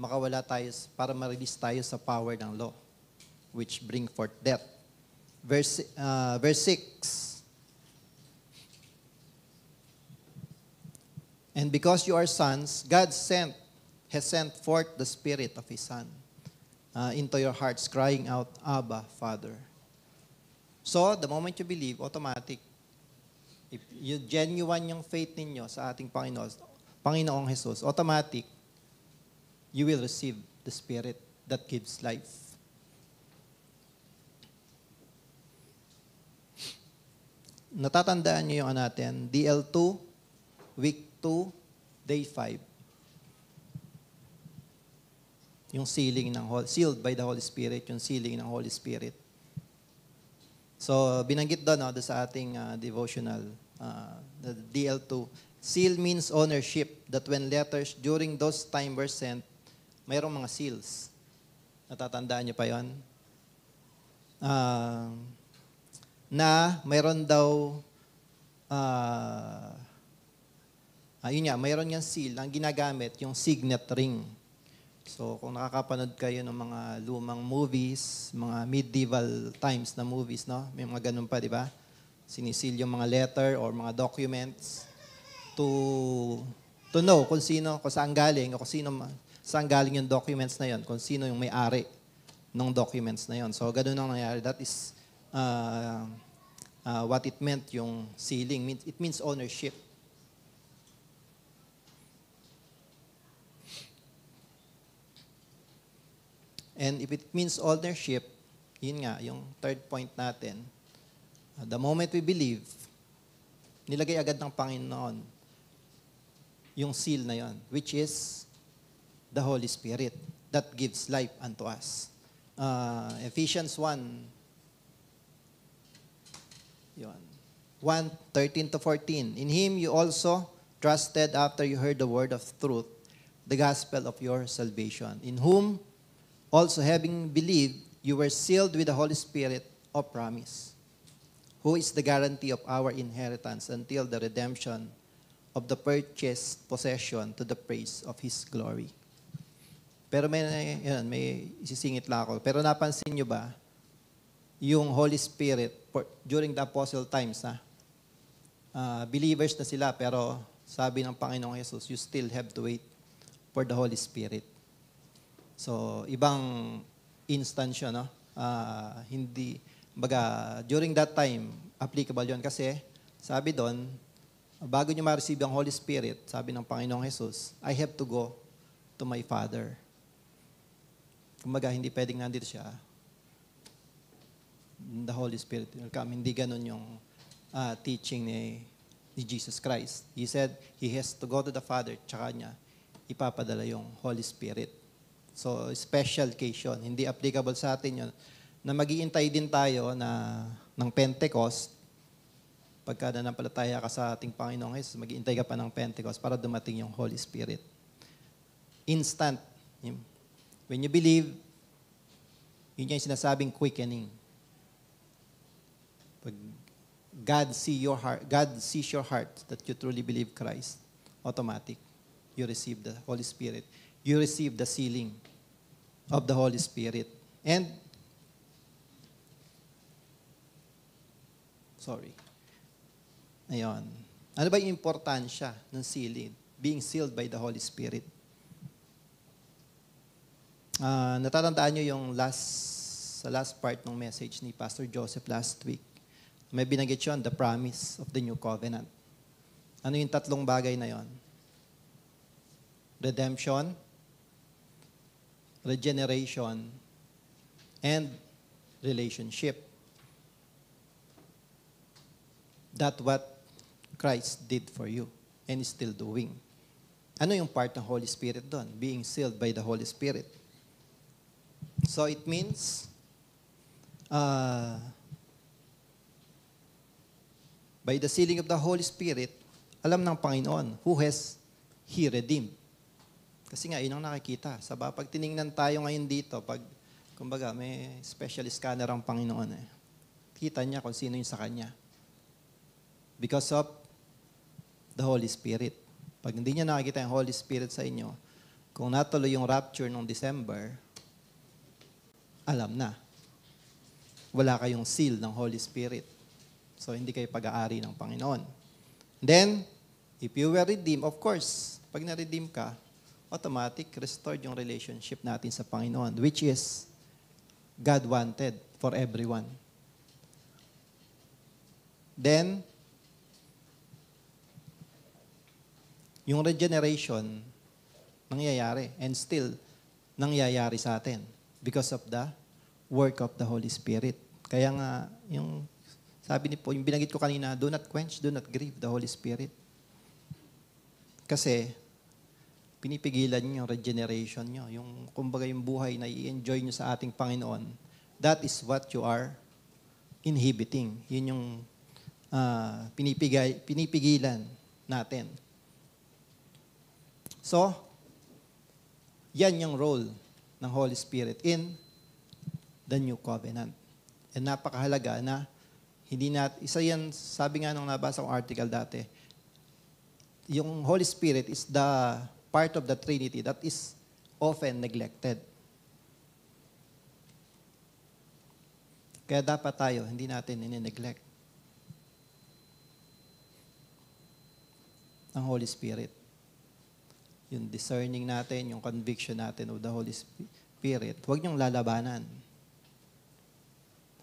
makawala tayo, para ma-release tayo sa power ng law, which bring forth death. Verse 6. And because you are sons, God has sent forth the Spirit of His Son into your hearts, crying out, Abba, Father. So, the moment you believe, automatic. If you genuine yung faith ninyo sa ating Panginoong Jesus, automatic, you will receive the Spirit that gives life. Natatandaan niyo yung natin, DL2, week 2, day 5. Yung sealed by the Holy Spirit, yung sealing ng Holy Spirit. So, binanggit doon sa ating devotional, the DL2. Seal means ownership, that when letters during those time were sent, mayroong mga seals. Natatandaan niyo pa yon? na mayroon daw, mayroon niyang seal, ang ginagamit, yung signet ring. So, kung nakakapanood kayo ng mga lumang movies, mga medieval times na movies, no? May mga ganun pa, di ba? Sinisil yung mga letter or mga documents to know kung sino, kung saan galing, o kung saan galing yung documents na yon, kung sino yung may-ari ng documents na yon. So, ganun ang nangyari. That is what it meant, yung sealing. It means ownership. And if it means ownership, yun nga, yung third point natin, the moment we believe, nilagay agad ng Panginoon yung seal na yon, which is the Holy Spirit that gives life unto us. Ephesians 1, yun, 1:13-14. In Him you also trusted after you heard the word of truth, the gospel of your salvation, in whom also having believed, you were sealed with the Holy Spirit of promise, who is the guarantee of our inheritance until the redemption of the purchased possession to the praise of His glory. Pero may isisingit lang ako. Pero napansin nyo ba, yung Holy Spirit, during the apostle times, believers na sila, pero sabi ng Panginoong Jesus, you still have to wait for the Holy Spirit. So, ibang instance yun, no? During that time, applicable yun kasi, sabi doon, bago nyo ma-receive ang Holy Spirit, sabi ng Panginoong Jesus, I have to go to my Father. Kumbaga, hindi pwedeng nandito siya. The Holy Spirit will come. Hindi ganun yung teaching ni Jesus Christ. He said, He has to go to the Father, tsaka niya ipapadala yung Holy Spirit. So, special case yun. Hindi applicable sa atin yun. Na mag-iintay din tayo ng Pentecost. Pagka nanampalataya ka sa ating Panginoong Jesus, mag-iintay ka pa ng Pentecost para dumating yung Holy Spirit. Instant. When you believe, yun yung sinasabing quickening. Pag God sees your heart that you truly believe Christ, automatic. You receive the Holy Spirit. You receive the sealing of the Holy Spirit. And, ayun. Ano ba yung importansya ng sealing? Being sealed by the Holy Spirit. Natatandaan nyo yung sa last part ng message ni Pastor Joseph last week. May binanggit yun, the promise of the new covenant. Ano yung tatlong bagay na yon? Redemption, regeneration, and relationship. That's what Christ did for you and is still doing. Ano yung part ng Holy Spirit doon? Being sealed by the Holy Spirit. So it means, by the sealing of the Holy Spirit, alam ng Panginoon who has He redeemed. Kasi nga, yun ang nakikita. Pag tiningnan tayo ngayon dito, kumbaga, may special scanner ang Panginoon. Kita niya kung sino yung sa Kanya. Because of the Holy Spirit. Pag hindi niya nakikita yung Holy Spirit sa inyo, kung natuloy yung rapture noong December, alam na. Wala kayong seal ng Holy Spirit. So, hindi kayo pag-aari ng Panginoon. Then, if you were redeemed, of course, pag na-redeem ka, automatic, restored yung relationship natin sa Panginoon, which is God wanted for everyone. Then, yung regeneration, nangyayari, and still, nangyayari sa atin because of the work of the Holy Spirit. Kaya nga, yung binanggit ko kanina, do not quench, do not grieve the Holy Spirit. Kasi, pinipigilan nyo yung regeneration nyo. Yung, kumbaga yung buhay na i-enjoy nyo sa ating Panginoon, that is what you are inhibiting. Yun yung pinipigilan natin. So, yan yung role ng Holy Spirit in the New Covenant. And napakahalaga na Isa yan, sabi nga nung nabasa kong article dati, yung Holy Spirit is the part of the Trinity that is often neglected. Kaya dapat tayo, hindi natin ini-neglect ang Holy Spirit. Yung discerning natin, yung conviction natin of the Holy Spirit, huwag niyong lalabanan.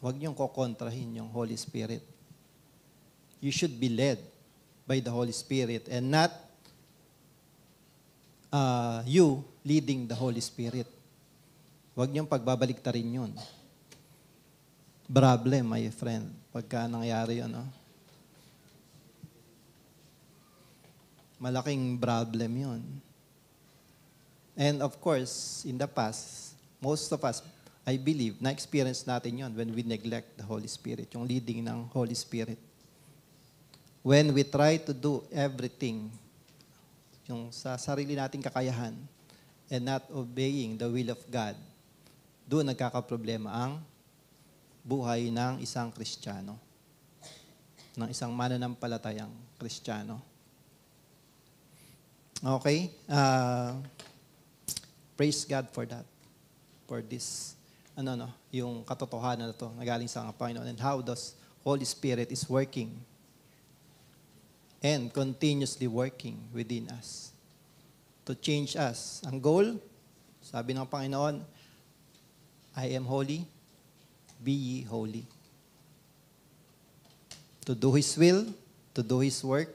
Huwag niyong kokontrahin yung Holy Spirit. You should be led by the Holy Spirit and not you leading the Holy Spirit. Huwag niyong pagbabaliktarin yun. Problem, my friend, pagka nangyari yun. No? Malaking problem yun. And of course, in the past, most of us, I believe, na-experience natin yon when we neglect the Holy Spirit, yung leading ng Holy Spirit. When we try to do everything, yung sa sarili nating kakayahan, and not obeying the will of God, doon nagkakaproblema ang buhay ng isang Kristiyano, ng isang mananampalatayang Kristiyano. Okay? Praise God for that. For this, yung katotohanan na to, nagaling sa Panginoon, and how the Holy Spirit is working and continuously working within us to change us. Ang goal, sabi ng Panginoon, I am holy, be ye holy. To do His will, to do His work,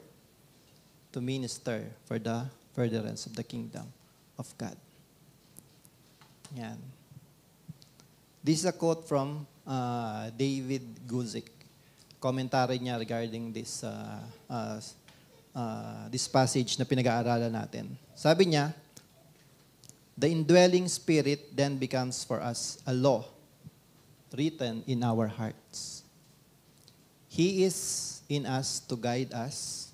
to minister for the furtherance of the kingdom of God. Yan. This is a quote from David Guzik. Commentary niya regarding this passage na pinag-aaralan natin. Sabi niya, the indwelling spirit then becomes for us a law written in our hearts. He is in us to guide us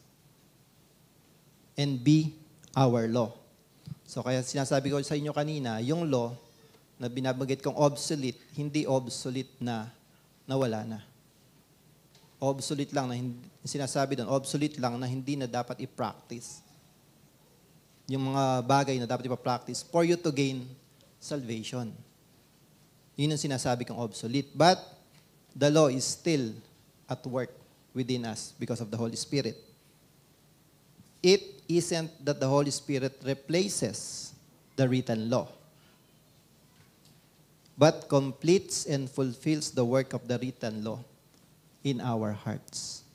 and be our law. So kaya sinasabi ko sa inyo kanina, yung law na binabanggit kong obsolete, hindi obsolete na nawala na. Obsolete lang na sinasabi doon, obsolete lang na hindi na dapat i-practice. Yung mga bagay na dapat i-practice for you to gain salvation. Yun ang sinasabi kong obsolete. But the law is still at work within us because of the Holy Spirit. It isn't that the Holy Spirit replaces the written law, but completes and fulfills the work of the written law in our hearts.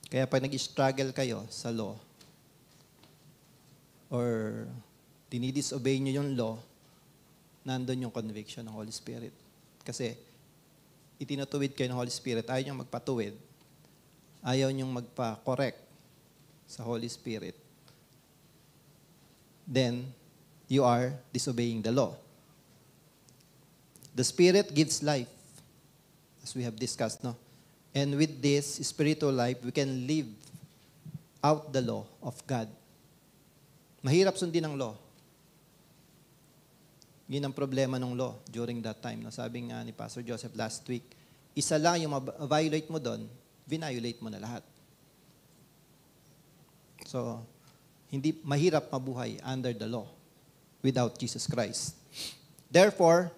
Kaya pag nag-struggle kayo sa law, or dinidisobey nyo yung law, nandun yung conviction ng Holy Spirit. Kasi itinutuwid kayo ng Holy Spirit, ayaw nyo magpatuwid, ayaw nyo magpa-correct sa Holy Spirit, then you are disobeying the law. The Spirit gives life, as we have discussed, no? And with this spiritual life, we can live out the law of God. Mahirap sundin ang law. Yun ang problema ng law during that time. No? Sabi nga ni Pastor Joseph last week, isa lang yung violate mo doon, violate mo na lahat. So, hindi mahirap mabuhay under the law without Jesus Christ. Therefore,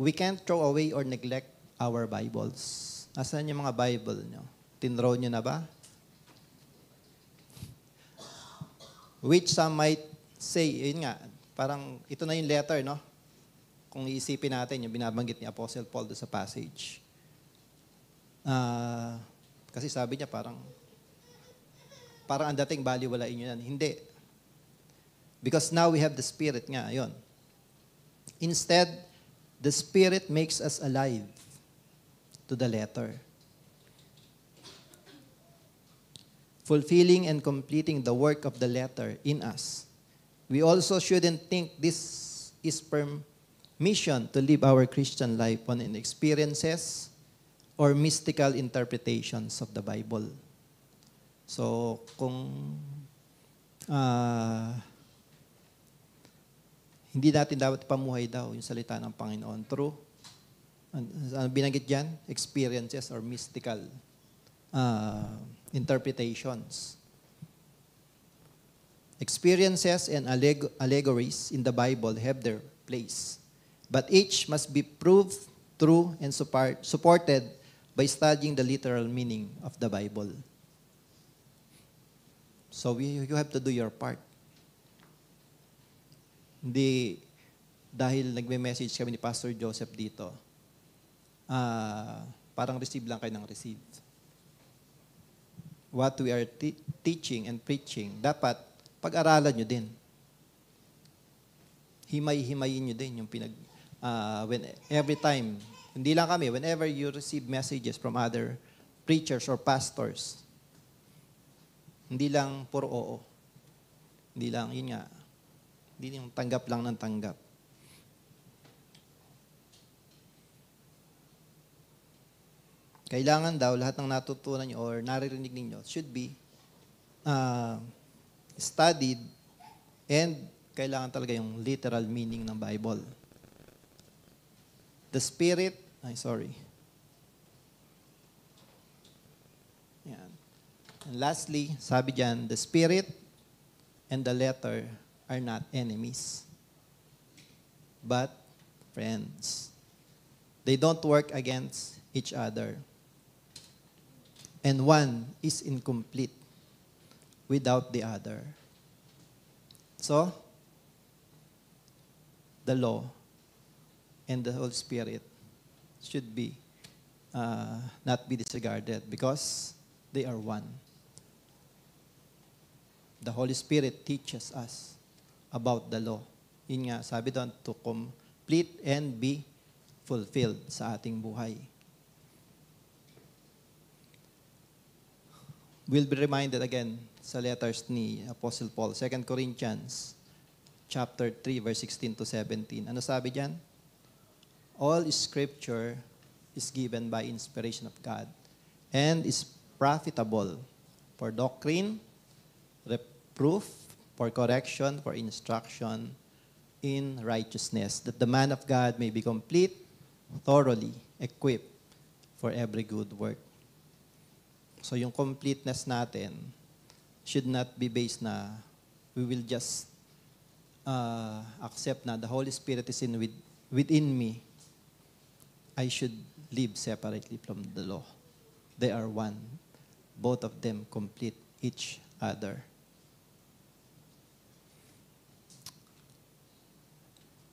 we can't throw away or neglect our Bibles. Asan yung mga Bible nyo? Tinrow nyo na ba? Which some might say, yun nga, parang ito na yung letter, no? Kung iisipin natin, yung binabanggit ni Apostle Paul doon sa passage. Kasi sabi niya parang ang dating baliwalain nyo yan. Hindi. Because now we have the Spirit nga, yun. Instead, the Spirit makes us alive to the letter, fulfilling and completing the work of the letter in us. We also shouldn't think this is permission to live our Christian life on experiences or mystical interpretations of the Bible. So, kung hindi natin dapat pamuhay daw yung salita ng Panginoon through Ano binanggit dyan? Experiences or mystical interpretations. Experiences and allegories in the Bible have their place, but each must be proved true and supported by studying the literal meaning of the Bible. So you have to do your part. Hindi dahil nagme-message kami ni Pastor Joseph dito, parang receive lang kayo ng receive. What we are teaching and preaching, dapat pag-aralan nyo din. Himay-himayin nyo din yung every time, hindi lang kami, whenever you receive messages from other preachers or pastors, hindi lang puro oo. Hindi lang, yun nga, hindi yung tanggap lang ng tanggap. Kailangan daw lahat ng natutunan nyo or naririnig ninyo should be studied and kailangan talaga yung literal meaning ng Bible. The Spirit, Yan. And lastly, sabi dyan, the Spirit and the letter are not enemies, but friends. They don't work against each other. And one is incomplete without the other. So, the law and the Holy Spirit should be not be disregarded because they are one. The Holy Spirit teaches us about the law. Yun nga, sabi doon, to complete and be fulfilled sa ating buhay. We'll be reminded again sa letters ni Apostle Paul, 2 Corinthians chapter 3, verse 16 to 17. Ano sabi diyan? All Scripture is given by inspiration of God and is profitable for doctrine, reproof, for correction, for instruction in righteousness, that the man of God may be complete, thoroughly equipped for every good work. So yung completeness natin should not be based na we will just accept na the Holy Spirit is within me. I should live separately from the law. They are one. Both of them complete each other.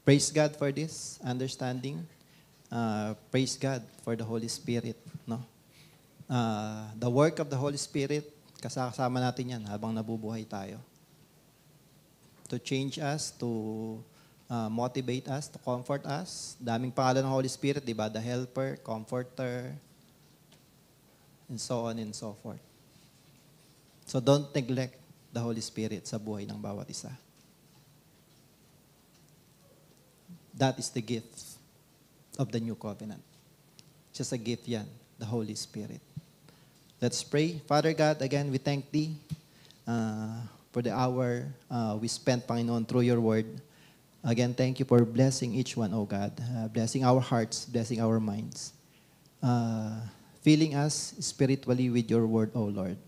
Praise God for this understanding. Praise God for the Holy Spirit. No? The work of the Holy Spirit, kasama natin yan habang nabubuhay tayo. To change us, to motivate us, to comfort us. Daming pangalan ng Holy Spirit, di ba? The Helper, Comforter, and so on and so forth. So don't neglect the Holy Spirit sa buhay ng bawat isa. That is the gift of the new covenant. Just a gift yan, the Holy Spirit. Let's pray. Father God, again, we thank Thee for the hour we spent, Panginoon, through Your Word. Again, thank You for blessing each one, O God. Blessing our hearts, blessing our minds. Filling us spiritually with Your Word, O Lord.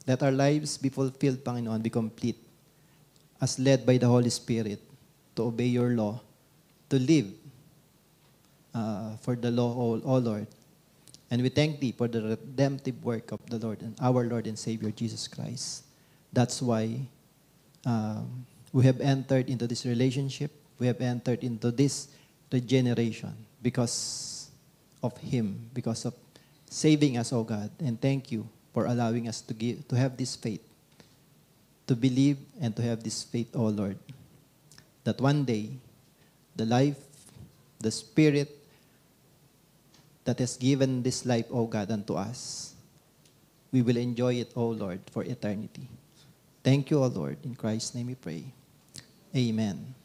Let our lives be fulfilled, Panginoon, be complete, as led by the Holy Spirit, to obey Your law, to live for the law, O Lord. And we thank Thee for the redemptive work of the Lord and our Lord and Savior, Jesus Christ. That's why we have entered into this relationship. We have entered into this regeneration because of Him, because of saving us, O God. And thank You for allowing us to have this faith, to believe and to have this faith, O Lord, that one day, the life, the Spirit, that has given this life, O God, unto us, we will enjoy it, O Lord, for eternity. Thank You, O Lord. In Christ's name we pray. Amen.